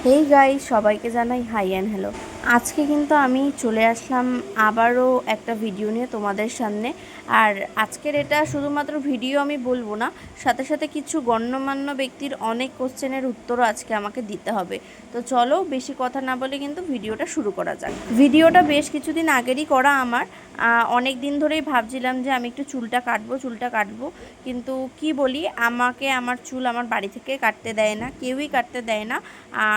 Hey guys, সবাইকে জানাই high and hello. আজকে কিন্তু আমি চলে আসলাম আবারও একটা ভিডিও নিয়ে তোমাদের সামনে। আর আজকের এটা শুধুমাত্র ভিডিও আমি বলবো না, সাথে সাথে কিছু গণ্যমান্য ব্যক্তির অনেক কোশ্চেনের উত্তরও আজকে আমাকে দিতে হবে। তো চলো বেশি কথা না বলে কিন্তু ভিডিওটা শুরু করা যাক। ভিডিওটা বেশ কিছুদিন আগেরই করা আমার। অনেক দিন ধরেই ভাবছিলাম যে আমি একটু চুলটা কাটবো, কিন্তু কি বলি, আমাকে আমার চুল আমার বাড়ি থেকে কাটতে দেয় না, কেউই কাটতে দেয় না।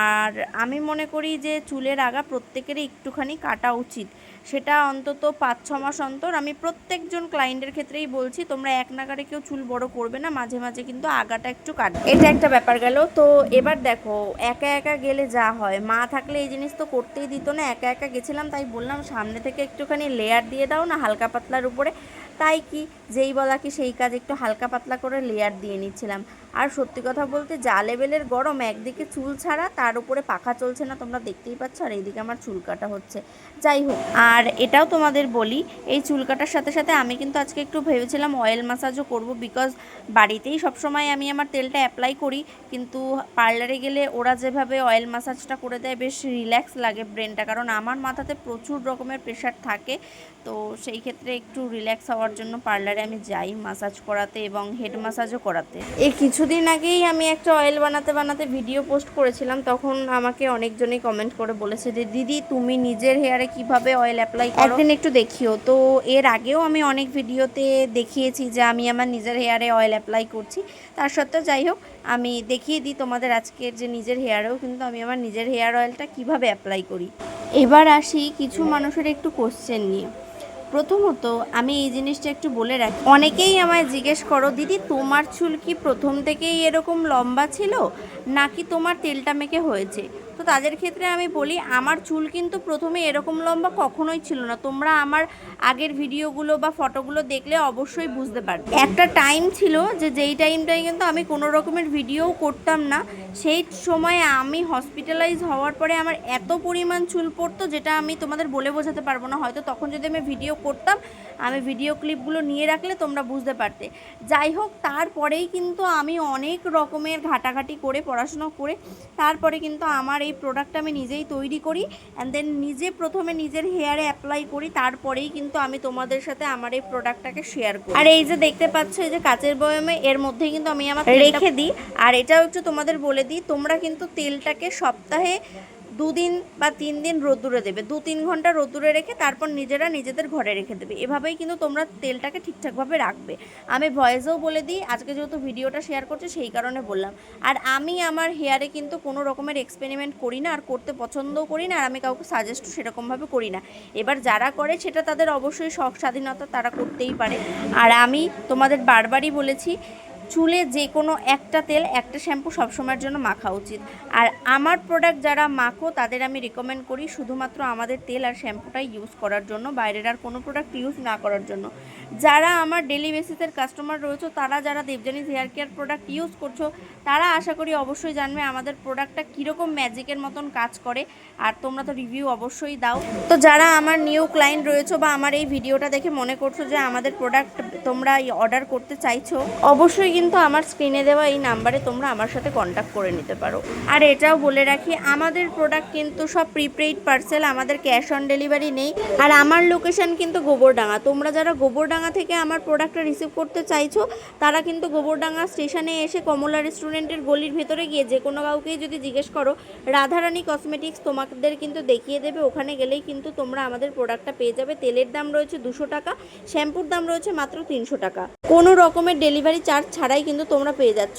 আর আমি মনে করি যে চুলের আগা প্রত্যেকেরই একটুখানি কাটা উচিত, সেটা অন্তত 5-6 মাস অন্তর। আমি প্রত্যেকজন ক্লায়েন্টের ক্ষেত্রেই বলছি, তোমরা এক নাগারে কেউ চুল বড় করবে না, মাঝে মাঝে কিন্তু আগাটা একটু কাটবে। এটা একটা ব্যাপার গেল। তো এবার দেখো, একা একা গেলে যা হয়, মা থাকলে এই জিনিস তো করতেই দিত না। একা একা গেছিলাম, তাই বললাম সামনে থেকে একটুখানি লেয়ার দিয়ে দাও না হালকা পাতলার উপরে। তাই কি যেই বলা কি সেই কাজ, একটু হালকা পাতলা করে লেয়ার দিয়ে নিচ্ছিলাম। আর সত্যি কথা বলতে যা লেভেলের গরম, একদিকে চুল ছাড়া, তার উপরে পাখা চলছে না, তোমরা দেখতেই পাচ্ছ, আর এইদিকে আমার চুল কাটা হচ্ছে। যাই হোক, আর এটাও তোমাদের বলি, এই চুল কাটার সাথে সাথে আমি কিন্তু আজকে একটু ভেবেছিলাম অয়েল ম্যাসাজও করব, বিকজ বাড়িতেই সবসময় আমি আমার তেলটা অ্যাপ্লাই করি, কিন্তু পার্লারে গেলে ওরা যেভাবে অয়েল ম্যাসাজটা করে দেয় বেশ রিল্যাক্স লাগে ব্রেনটা, কারণ আমার মাথাতে প্রচুর রকমের প্রেশার থাকে। তো সেই ক্ষেত্রে একটু রিল্যাক্স হওয়ার জন্য পার্লারে আমি যাই ম্যাসাজ করাতে এবং হেড ম্যাসাজও করাতে। এই কিছুদিন আগেই আমি একটা অয়েল বানাতে ভিডিও পোস্ট করেছিলাম, তখন আমাকে অনেকজনই কমেন্ট করে বলেছে যে দিদি তুমি নিজের হেয়ারে কিভাবে অয়েল অ্যাপ্লাই করো, একদিন একটু দেখিও। তো এর আগেও আমি অনেক ভিডিওতে দেখিয়েছি যে আমি আমার নিজের হেয়ারে অয়েল অ্যাপ্লাই করছি। তার সত্ত্বেও যাই হোক, আমি দেখিয়ে দিই তোমাদের আজকের যে নিজের হেয়ারেও কিন্তু আমি আমার নিজের হেয়ার অয়েলটা কিভাবে অ্যাপ্লাই করি। এবার আসি কিছু মানুষের একটু কোশ্চেন নিয়ে। প্রথমত আমি এই জিনিসটা একটু বলে রাখি, অনেকেই আমায় জিজ্ঞেস করো দিদি তোমার চুল কি প্রথম থেকেই এরকম লম্বা ছিল, নাকি তোমার তেলটা মেখে হয়েছে? তো তাদের ক্ষেত্রে আমি বলি, আমার চুল কিন্তু প্রথমে এরকম লম্বা কখনোই ছিল না। তোমরা আমার আগের ভিডিওগুলো বা ফটোগুলো দেখলে অবশ্যই বুঝতে পারবে। একটা টাইম ছিল যেই টাইমটায় কিন্তু আমি কোনো রকমের ভিডিওও করতাম না। সেই সময় আমি হসপিটালাইজ হওয়ার পরে আমার এত পরিমাণ চুল পড়তো, যেটা আমি তোমাদের বলে বোঝাতে পারবো না। হয়তো তখন যদি আমি ভিডিও করতাম, আমি ভিডিও ক্লিপগুলো নিয়ে রাখলে তোমরা বুঝতে পারতে। যাই হোক, তারপরেই কিন্তু আমি অনেক রকমের ঘাটাঘাটি করে পড়াশুনো করে তারপরে কিন্তু আমার এই প্রোডাক্টটা আমি নিজেই তৈরি করি, অ্যান্ড দেন নিজে প্রথমে নিজের হেয়ারে অ্যাপ্লাই করি, তারপরেই কিন্তু আমি তোমাদের সাথে আমার এই প্রোডাক্টটাকে শেয়ার করি। আর এই যে দেখতে পাচ্ছ, এই যে কাচের বয়মে, এর মধ্যেই কিন্তু আমি আমার রেখে দিই। আর এটাও একটু তোমাদের বলে দিই, তোমরা কিন্তু তেলটাকে সপ্তাহে 2 দিন বা 3 দিন রোদ্দুরে দেবে, 2-3 ঘন্টা রোদ্দুরে রেখে তারপর নিজেরা নিজেদের ঘরে রেখে দেবে। এভাবেই কিন্তু তোমরা তেলটাকে ঠিকঠাকভাবে রাখবে। আমি ভয়েসেও বলে দিই, আজকে যেহেতু ভিডিওটা শেয়ার করছি সেই কারণে বললাম। আর আমি আমার হেয়ারে কিন্তু কোনো রকমের এক্সপেরিমেন্ট করি না, আর করতে পছন্দও করি না, আর আমি কাউকে সাজেস্টও সেরকমভাবে করি না। এবার যারা করে সেটা তাদের অবশ্যই শখ স্বাধীনতা, তারা করতেই পারে। আর আমি তোমাদের বারবারই বলেছি, চুলে যে কোনো একটা তেল, একটা শ্যাম্পু সবসময়ের জন্য মাখা উচিত। আর আমার প্রোডাক্ট যারা মাখো তাদের আমি রেকমেন্ড করি শুধুমাত্র আমাদের তেল আর শ্যাম্পুটাই ইউজ করার জন্য, বাইরের আর কোনো প্রোডাক্ট ইউজ না করার জন্য। যারা আমার ডেলি বেসিসের কাস্টমার রয়েছে, তারা যারা দেবযানীজ হেয়ার কেয়ার প্রোডাক্ট ইউজ করছো, তারা আশা করি অবশ্যই জানবে আমাদের প্রোডাক্টটা কীরকম ম্যাজিকের মতন কাজ করে। আর তোমরা তো রিভিউ অবশ্যই দাও। তো যারা আমার নিউ ক্লায়েন্ট রয়েছে বা আমার এই ভিডিওটা দেখে মনে করছো যে আমাদের প্রোডাক্ট তোমরা অর্ডার করতে চাইছো, অবশ্যই কিন্তু আমার স্ক্রিনে দেওয়া এই নাম্বারে তোমরা আমার সাথে কন্ট্যাক্ট করে নিতে পারো। আর এটাও বলে রাখি, আমাদের প্রোডাক্ট কিন্তু সব প্রিপেইড পার্সেল, আমাদের ক্যাশ অন ডেলিভারি নেই। আর আমার লোকেশন কিন্তু গোবরডাঙ্গা। তোমরা যারা গোবরডাঙ্গা থেকে আমার প্রোডাক্টটা রিসিভ করতে চাইছো, তারা কিন্তু গোবরডাঙ্গা স্টেশনে এসে কমলা রেস্টুরেন্টের গলির ভেতরে গিয়ে যে কোনো কাউকেই যদি জিজ্ঞেস করো, রাধারানী কসমেটিক্স তোমাদের কিন্তু দেখিয়ে দেবে। ওখানে গেলেই কিন্তু তোমরা আমাদের প্রোডাক্টটা পেয়ে যাবে। তেলের দাম রয়েছে 200 টাকা, শ্যাম্পুর দাম রয়েছে মাত্র 300 টাকা। কোনো রকমের ডেলিভারি চার্জ ছাড়াই কিন্তু তোমরা পেয়ে যাচ্ছ।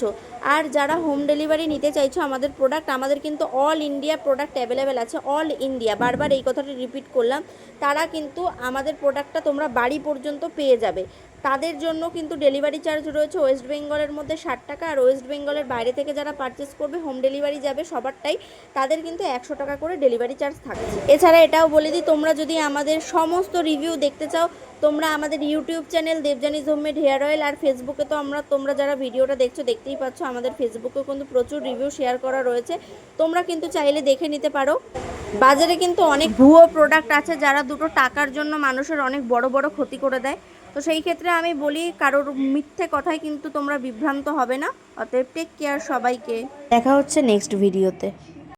আর যারা হোম ডেলিভারি নিতে চাইছো আমাদের প্রোডাক্ট, আমাদের কিন্তু অল ইন্ডিয়া প্রোডাক্ট অ্যাভেলেবেল আছে। অল ইন্ডিয়া, বারবার এই কথাটা রিপিট করলাম, তারা কিন্তু আমাদের প্রোডাক্টটা তোমরা বাড়ি পর্যন্ত পেয়ে যাবে। তাদের জন্য কিন্তু ডেলিভারি চার্জ রয়েছে ওয়েস্ট বেঙ্গলের মধ্যে 60 টাকা, আর ওয়েস্ট বেঙ্গলের বাইরে থেকে যারা পারচেস করবে, হোম ডেলিভারি যাবে সবারটাই, তাদের কিন্তু 100 টাকা করে ডেলিভারি চার্জ থাকছে। এছাড়া এটাও বলে দিই, তোমরা যদি আমাদের সমস্ত রিভিউ দেখতে চাও, তোমরা আমাদের YouTube channel Debjani's homemade hair oil, আর ফেসবুকে তো তোমরা যারা ভিডিওটা দেখছো দেখতেই পাচ্ছ, আমাদের ফেসবুকেও কিন্তু প্রচুর রিভিউ শেয়ার করা রয়েছে, তোমরা কিন্তু চাইলে দেখে নিতে পারো। বাজারে কিন্তু অনেক ভুয়ো প্রোডাক্ট আছে, যারা দুটো টাকার জন্য মানুষের অনেক বড় বড় ক্ষতি করে দেয়। তো সেই ক্ষেত্রে আমি বলি, কারোর মিথ্যে কথায় কিন্তু তোমরা বিভ্রান্ত হবে না। অতএব টেক কেয়ার সবাইকে। দেখা হচ্ছে নেক্সট ভিডিওতে।